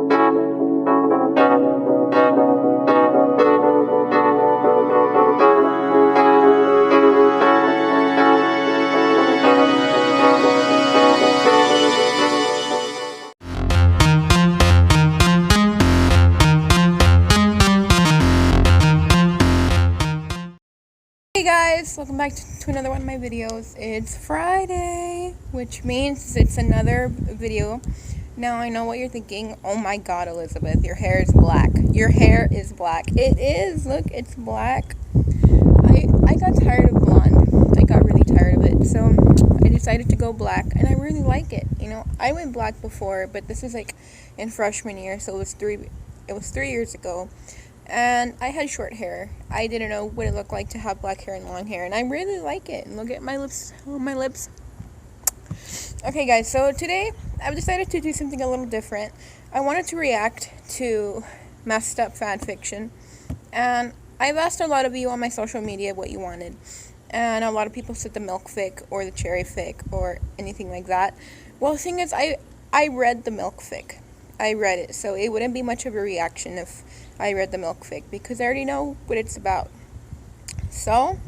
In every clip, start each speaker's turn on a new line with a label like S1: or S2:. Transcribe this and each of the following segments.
S1: Hey guys, welcome back to another one of my videos. It's Friday, which means it's another video. Now I know what you're thinking. Oh my god, Elizabeth, your hair is black. Your hair is black. It is. Look, it's black. I got tired of blonde. I got really tired of it. So I decided to go black and I really like it. You know, I went black before, but this was like in freshman year, so it was 3 years ago. And I had short hair. I didn't know what it looked like to have black hair and long hair, and I really like it. And look at my lips. Oh, my lips. Okay, guys, so today I've decided to do something a little different. I wanted to react to messed up fan fiction, and I've asked a lot of you on my social media what you wanted, and a lot of people said the milk fic or the cherry fic or anything like that. Well, the thing is, I read the milk fic. I read it, so it wouldn't be much of a reaction if I read the milk fic, because I already know what it's about. So,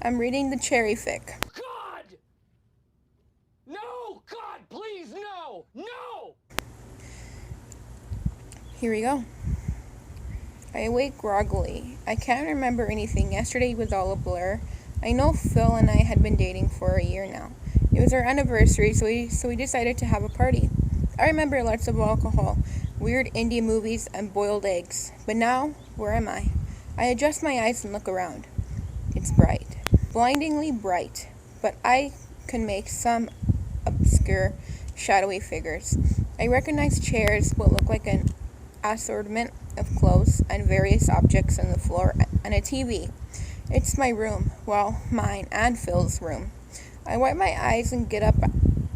S1: I'm reading the cherry fic.
S2: God! No! God, please, no! No!
S1: Here we go. I awake groggily. I can't remember anything. Yesterday was all a blur. I know Phil and I had been dating for a year now. It was our anniversary, so we decided to have a party. I remember lots of alcohol, weird indie movies, and boiled eggs. But now, where am I? I adjust my eyes and look around. It's bright. Blindingly bright. But I can make some obscure, shadowy figures. I recognize chairs, what look like an assortment of clothes, and various objects on the floor, and a TV. It's my room. Well, mine and Phil's room. I wipe my eyes and get up.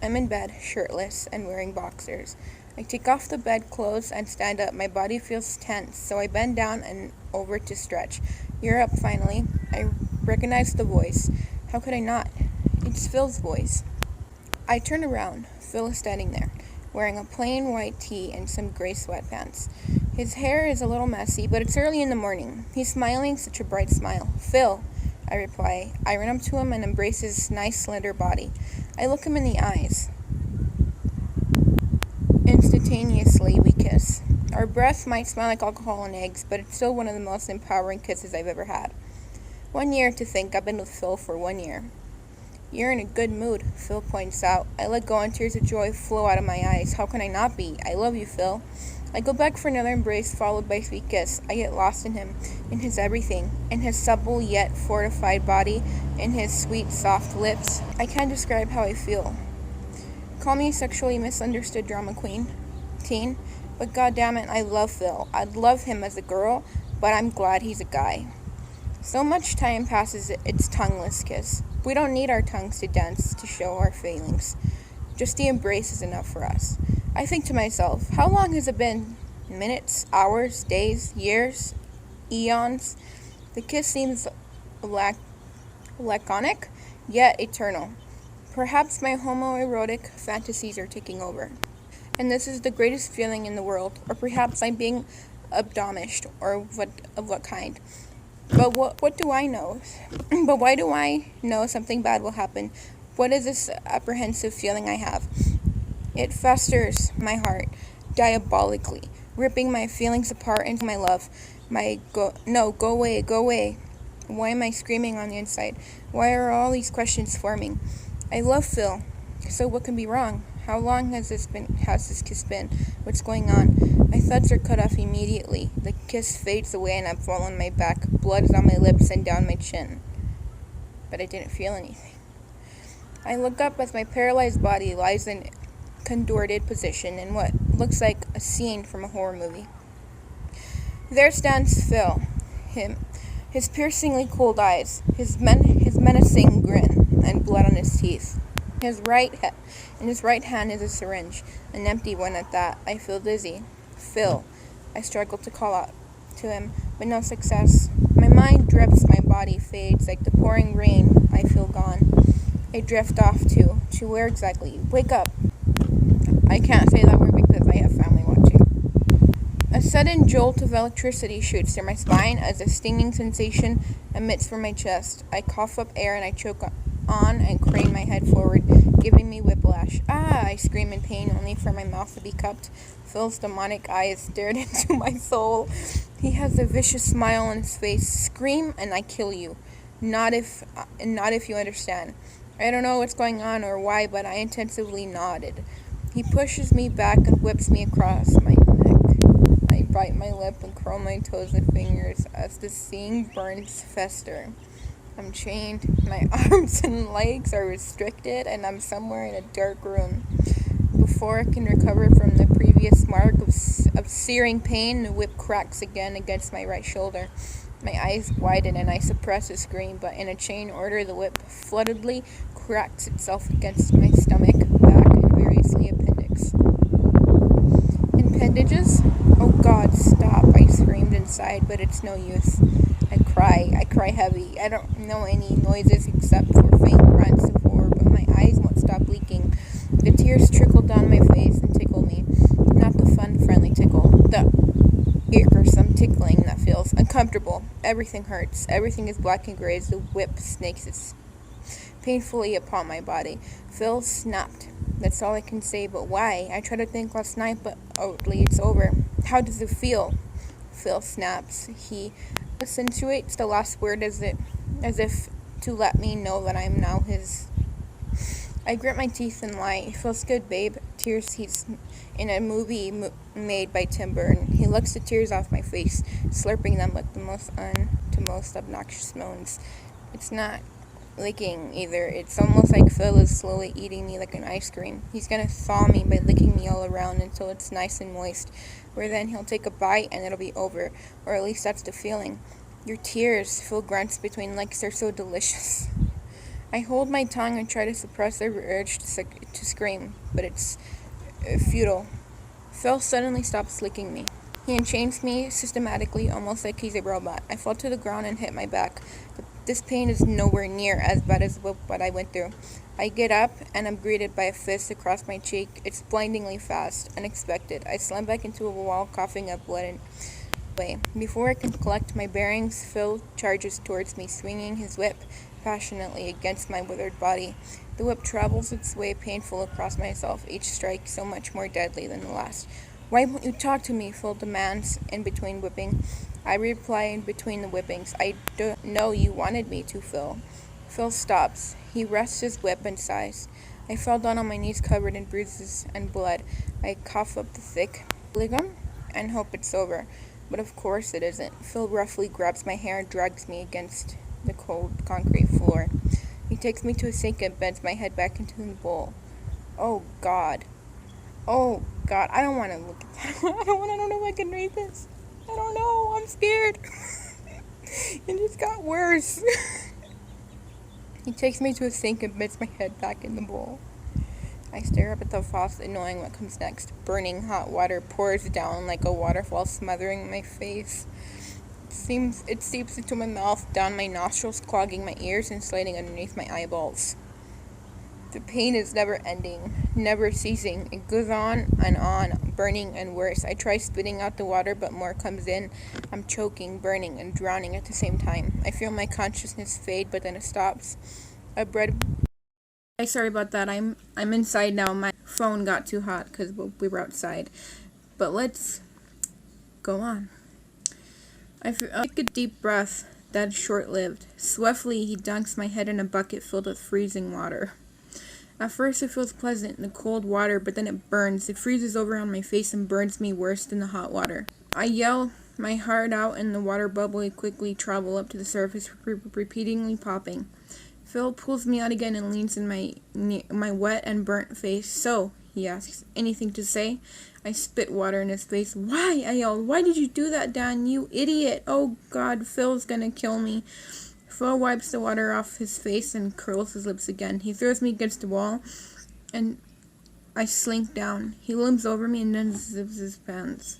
S1: I'm in bed, shirtless, and wearing boxers. I take off the bedclothes and stand up. My body feels tense, so I bend down and over to stretch. You're up, finally. I recognize the voice. How could I not? It's Phil's voice. I turn around. Phil is standing there, wearing a plain white tee and some gray sweatpants. His hair is a little messy, but it's early in the morning. He's smiling such a bright smile. Phil, I reply. I run up to him and embrace his nice, slender body. I look him in the eyes. Instantaneously, we kiss. Our breath might smell like alcohol and eggs, but it's still one of the most empowering kisses I've ever had. 1 year to think. I've been with Phil for 1 year. You're in a good mood, Phil points out. I let go and tears of joy flow out of my eyes. How can I not be? I love you, Phil. I go back for another embrace, followed by a sweet kiss. I get lost in him, in his everything, in his supple yet fortified body, in his sweet, soft lips. I can't describe how I feel. Call me a sexually misunderstood drama teen, but goddammit, I love Phil. I'd love him as a girl, but I'm glad he's a guy. So much time passes, it's tongueless kiss. We don't need our tongues to dance to show our feelings. Just the embrace is enough for us. I think to myself, how long has it been? Minutes, hours, days, years, eons? The kiss seems laconic, yet eternal. Perhaps my homoerotic fantasies are taking over, and this is the greatest feeling in the world, or perhaps I'm being astonished, or of what kind. But what do I know? But why do I know something bad will happen? What is this apprehensive feeling I have? It festers my heart diabolically, ripping my feelings apart into my love. Go away. Why am I screaming on the inside? Why are all these questions forming? I love Phil, so what can be wrong? How long has this kiss been? What's going on? My thoughts are cut off immediately. The kiss fades away and I fall on my back. Blood is on my lips and down my chin. But I didn't feel anything. I look up as my paralyzed body lies in contorted position in what looks like a scene from a horror movie. There stands Phil, his piercingly cold eyes, his menacing grin, and blood on his teeth. In his right hand is a syringe, an empty one at that. I feel dizzy. Phil, I struggle to call out to him, but no success. My mind drifts, my body fades like the pouring rain. I feel gone. I drift off to where exactly? Wake up. I can't say that word because I have family watching. sudden jolt of electricity shoots through my spine as a stinging sensation emits from my chest. I cough up air and I choke on and crane my head forward, giving me whiplash. Ah! I scream in pain, only for my mouth to be cupped. Phil's demonic eyes stared into my soul. He has a vicious smile on his face. Scream and I kill you. Not if you understand. I don't know what's going on or why, but I intensively nodded. He pushes me back and whips me across my neck. I bite my lip and curl my toes and fingers as the seeing burns fester. I'm chained, my arms and legs are restricted, and I'm somewhere in a dark room. Before I can recover from the previous mark of searing pain, the whip cracks again against my right shoulder. My eyes widen and I suppress a scream, but in a chain order, the whip floodedly cracks itself against my stomach, back, and variously appendix. Appendages? Oh God, stop, I screamed inside, but it's no use. I cry heavy. I don't know any noises except for faint grunts of horror, but my eyes won't stop leaking. The tears trickle down my face and tickle me. Not the fun, friendly tickle. The irksome tickling that feels uncomfortable. Everything hurts. Everything is black and gray as the whip snakes its painfully upon my body. Phil snapped. That's all I can say, but why? I tried to think last night, but oddly it's over. How does it feel? Phil snaps. He accentuates the last word as if to let me know that I am now his. I grit my teeth and lie. It feels good, babe. Tears he's in a movie made by Tim Burton. He licks the tears off my face, slurping them with the most obnoxious moans. It's not licking either. It's almost like Phil is slowly eating me like an ice cream. He's gonna thaw me by licking me all around until it's nice and moist, where then he'll take a bite and it'll be over, or at least that's the feeling. Your tears, Phil grunts between licks, are so delicious. I hold my tongue and try to suppress every urge to scream, but it's futile. Phil suddenly stops licking me. He unchains me systematically, almost like he's a robot. I fall to the ground and hit my back, but this pain is nowhere near as bad as what I went through. I get up, and I'm greeted by a fist across my cheek. It's blindingly fast, unexpected. I slam back into a wall, coughing up blood and way. Before I can collect my bearings, Phil charges towards me, swinging his whip passionately against my withered body. The whip travels its way painful across myself, each strike so much more deadly than the last. Why won't you talk to me? Phil demands, in between whipping. I reply in between the whippings. I don't know you wanted me to, Phil. Phil stops. He rests his whip and sighs. I fell down on my knees covered in bruises and blood. I cough up the thick ligum and hope it's over. But of course it isn't. Phil roughly grabs my hair and drags me against the cold concrete floor. He takes me to a sink and bends my head back into the bowl. Oh God. Oh God. I don't want to look at that. I don't know if I can read this. I don't know. I'm scared. It just got worse. He takes me to a sink and bends my head back in the bowl. I stare up at the faucet, knowing what comes next. Burning hot water pours down like a waterfall, smothering my face. It seeps into my mouth, down my nostrils, clogging my ears and sliding underneath my eyeballs. The pain is never ending, never ceasing. It goes on, burning and worse. I try spitting out the water, but more comes in. I'm choking, burning, and drowning at the same time. I feel my consciousness fade, but then it stops. Sorry about that. I'm inside now. My phone got too hot because we were outside. But let's go on. I take a deep breath. That's short-lived. Swiftly, he dunks my head in a bucket filled with freezing water. At first, it feels pleasant, the cold water, but then it burns. It freezes over on my face and burns me worse than the hot water. I yell my heart out, and the water bubbles quickly travel up to the surface, repeatedly popping. Phil pulls me out again and leans in my wet and burnt face. So, he asks, anything to say? I spit water in his face. Why? I yelled. Why did you do that, Dan? You idiot. Oh, God, Phil's gonna kill me. Phil wipes the water off his face and curls his lips again. He throws me against the wall, and I slink down. He looms over me and then zips his pants.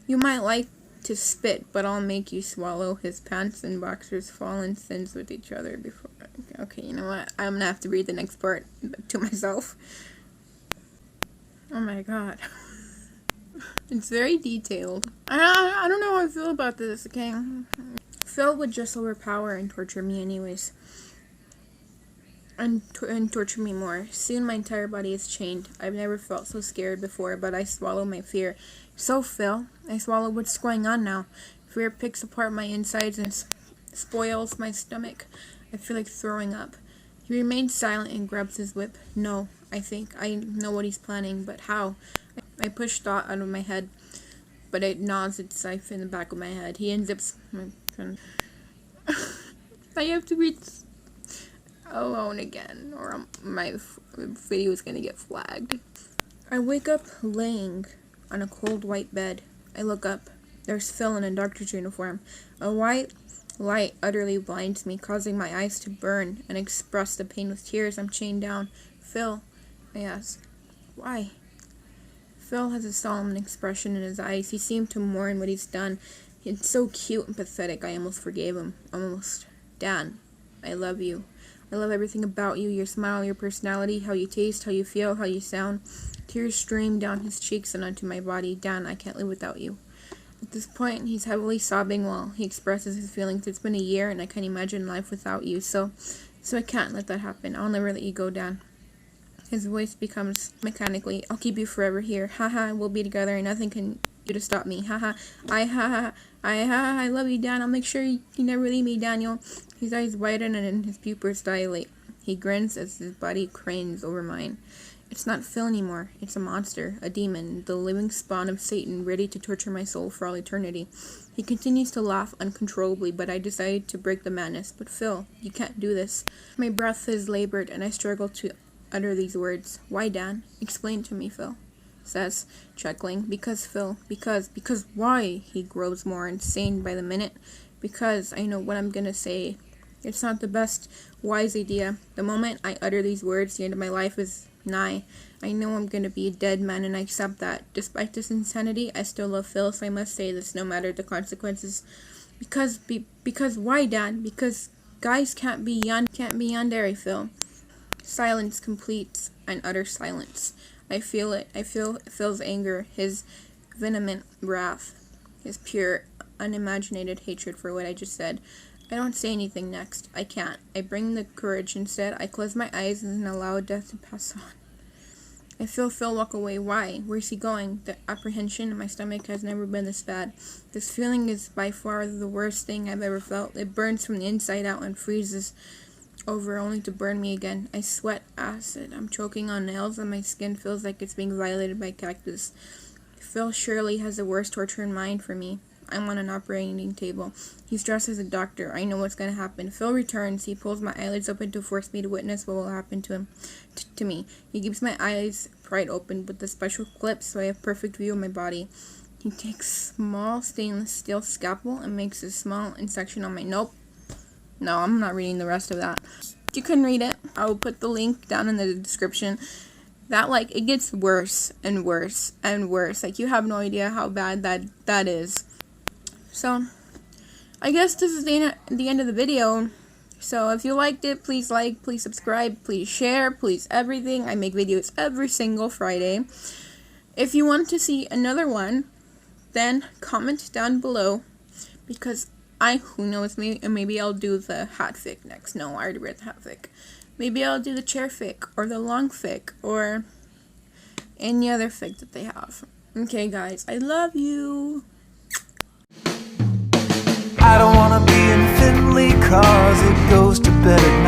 S1: You might like to spit, but I'll make you swallow. His pants and boxers fall in sins with each other before... Okay, you know what? I'm gonna have to read the next part to myself. Oh my God. It's very detailed. I don't know how I feel about this, okay? Phil would just overpower and torture me anyways. And torture me more. Soon my entire body is chained. I've never felt so scared before, but I swallow my fear. So, Phil, I swallow what's going on now. Fear picks apart my insides and spoils my stomach. I feel like throwing up. He remains silent and grabs his whip. No, I think. I know what he's planning, but how? I push thought out of my head, but it gnaws itself in the back of my head. He unzips my pen. I have to read this alone again, or my video is gonna get flagged. I wake up laying on a cold white bed. I look up. There's Phil in a doctor's uniform. A white light utterly blinds me, causing my eyes to burn and express the pain with tears. I'm chained down. Phil, I ask. Why? Phil has a solemn expression in his eyes. He seemed to mourn what he's done. It's so cute and pathetic. I almost forgave him. Almost. Dan, I love you. I love everything about you, your smile, your personality, how you taste, how you feel, how you sound. Tears stream down his cheeks and onto my body. Dan, I can't live without you. At this point, he's heavily sobbing while he expresses his feelings. It's been a year and I can't imagine life without you, so I can't let that happen. I'll never let you go, Dan. His voice becomes mechanically, I'll keep you forever here. Haha, we'll be together and nothing can do to stop me. Haha, I love you, Dan. I'll make sure you never leave me, Daniel. His eyes widen and his pupils dilate. He grins as his body cranes over mine. It's not Phil anymore. It's a monster, a demon, the living spawn of Satan, ready to torture my soul for all eternity. He continues to laugh uncontrollably, but I decide to break the madness. But Phil, you can't do this. My breath is labored, and I struggle to utter these words. Why, Dan? Explain to me, Phil. Says, chuckling. Because, Phil. Because why? He grows more insane by the minute. Because I know what I'm gonna say. It's not the best wise idea. The moment I utter these words, the end of my life is nigh. I know I'm gonna be a dead man, and I accept that. Despite this insanity, I still love Phil, so I must say this, no matter the consequences. Because why, Dad? Because guys can't be yandere, Phil. Silence completes an utter silence. I feel it. I feel Phil's anger, his vehement wrath, his pure, unimaginated hatred for what I just said. I don't say anything next. I can't. I bring the courage instead. I close my eyes and allow death to pass on. I feel Phil walk away. Why? Where's he going? The apprehension in my stomach has never been this bad. This feeling is by far the worst thing I've ever felt. It burns from the inside out and freezes over only to burn me again. I sweat acid. I'm choking on nails and my skin feels like it's being violated by a cactus. Phil surely has the worst torture in mind for me. I'm on an operating table. He's dressed as a doctor. I know what's going to happen. Phil returns. He pulls my eyelids open to force me to witness what will happen to him, to me. He keeps my eyes pried open with the special clips so I have perfect view of my body. He takes small stainless steel scalpel and makes a small incision on my... Nope. No, I'm not reading the rest of that. You can read it. I'll put the link down in the description. That, it gets worse and worse and worse. You have no idea how bad that is. So, I guess this is the end of the video. So, if you liked it, please like, please subscribe, please share, please everything. I make videos every single Friday. If you want to see another one, then comment down below. Because who knows, maybe I'll do the hat fic next. No, I already read the hat fic. Maybe I'll do the chair fic, or the long fic, or any other fic that they have. Okay, guys, I love you.
S3: I don't wanna be in Finley, cause it goes to bed at